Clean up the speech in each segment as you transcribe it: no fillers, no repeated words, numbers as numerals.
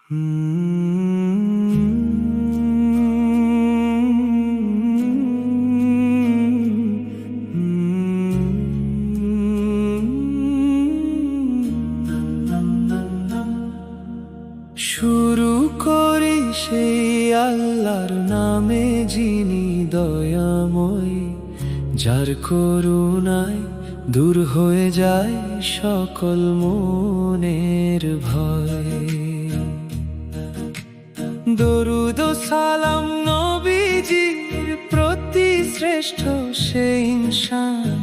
শুরু করি সেই আল্লাহর নামে, যিনি দয়াময়, যার করুণায় দূর হয়ে যায় সকল মনের ভয়। দরুদ ও সালাম নবীজির প্রতি, শ্রেষ্ঠ সেই ইনসান,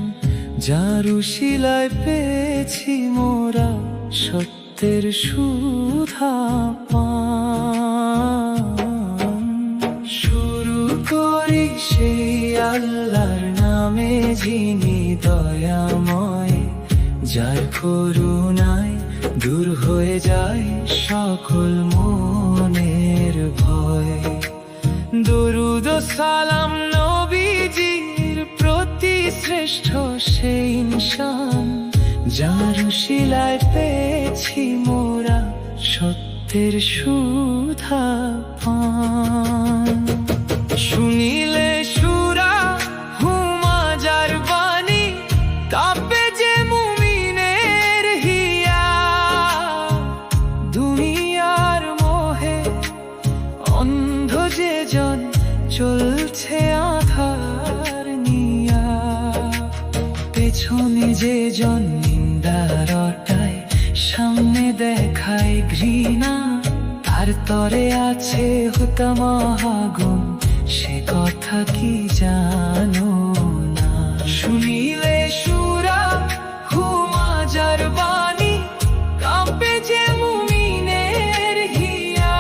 যার উশিলায় পেয়েছি মোরা সত্যের সুধা পান। শুরু করি সেই আল্লাহর নামে, যিনি দয়াময়, যার করুণায় দূর হয়ে যায় সকল মনের ভয়। দরুদ ও সালাম নবীজির প্রতি, শ্রেষ্ঠ সেই ইনসান, যার উশিলায় পেয়েছি মোরা সত্যের সুধা পান। শুনিলে সুরা হুমা যার বাণী, কাঁপে যে মুমিনের হিয়া। দুনিয়ার মোহে অন্ধ যে জন, চলছে আধার নিয়া। পেছনে যে জন নিন্দার রটায়, সামনে দেখায় ঘৃণা। তার তরে আছে হুতামা আগুন, সে কথা কি জানো না? শুনিলে সুরা হুমা যার বাণী, কাঁপে যে মুমিনের হিয়া।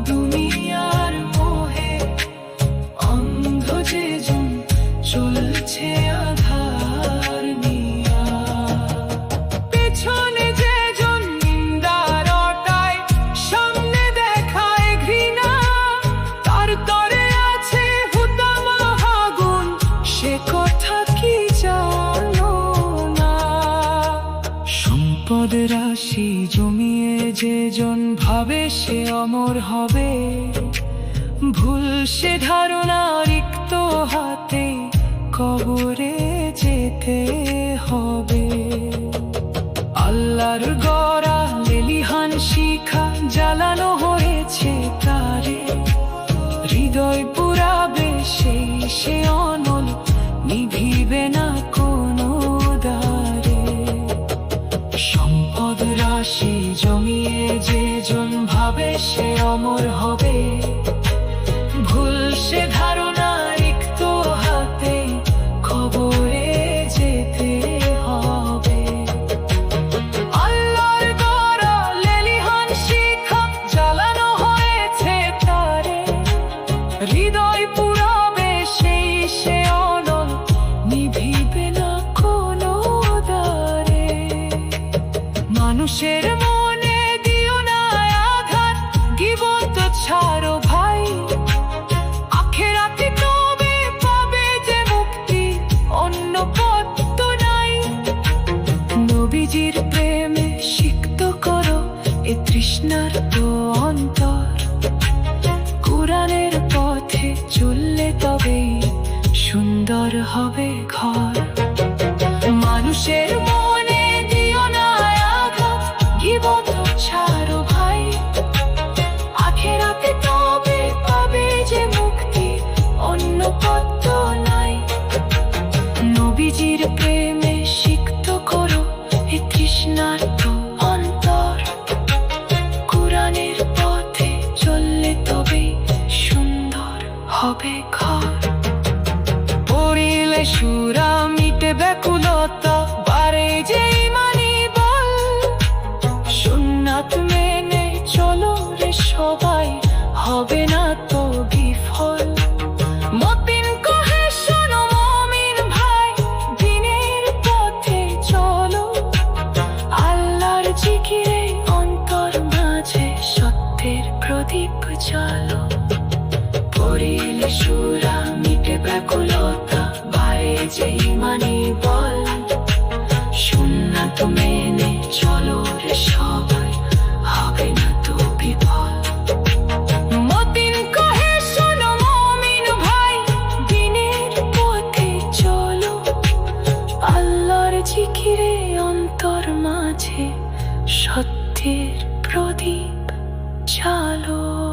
দুনিয়ার মোহে অন্ধ যে জন, চলছে আধার নিয়া। পেছনে যে জন নিন্দা রটায়, সামনে দেখায় ঘৃণা। তার তরে আছে হুতামা আগুন, সে কথা কি জানো না? সম্পদ রাশি জমিয়ে যে জন ভাবে সে অমর হবে, ভুল সে ধারণা রিক্ত হাতে কবরে যেতে হবে। আল্লাহর গড়া লেলিহান শিখা জ্বালানো হয়েছে তারে, হৃদয় পুরাবে সেই সে অনল, নিভিবে না কোনো দ্বারে। সম্পদ রাশি জমিয়ে যে জন ভাবে সে অমর হবে, ভুল সে ধারণা রিক্ত হাতে কবরে যেতে হবে। আল্লাহর গড়া লেলিহান শিখা জ্বালানো হয়েছে তারে, হৃদয় পুরাবে সেই সে অনল, নিভিবে না কোনো দ্বারে। মানুষের মনে দিও না আঘাত, গীবত ছাড়ো ভাই। আখেরাতে তবে পাবে যে মুক্তি, অন্য পথ তো নাই। নবীজির প্রেমে সিক্ত করো এ তৃষ্ণার তো অন্তর। কুরআনের পথে চললে তবেই সুন্দর হবে ঘর। মানুষের মনে দিও না আঘাত, গীবত ছাড়ো ভাই। আখেরাতে তবে পাবে যে মুক্তি, অন্য পথ তো নাই। নবীজির প্রেমে সিক্ত করো এ তৃষ্ণার তো অন্তর। কুরআনের পথে চললে তবেই সুন্দর হবে ঘর। পড়িলে সুরা মিটে ব্যাকুলতা, বাড়ে যে ইমানি বল। সুন্নাত পথের প্রদীপ চালো।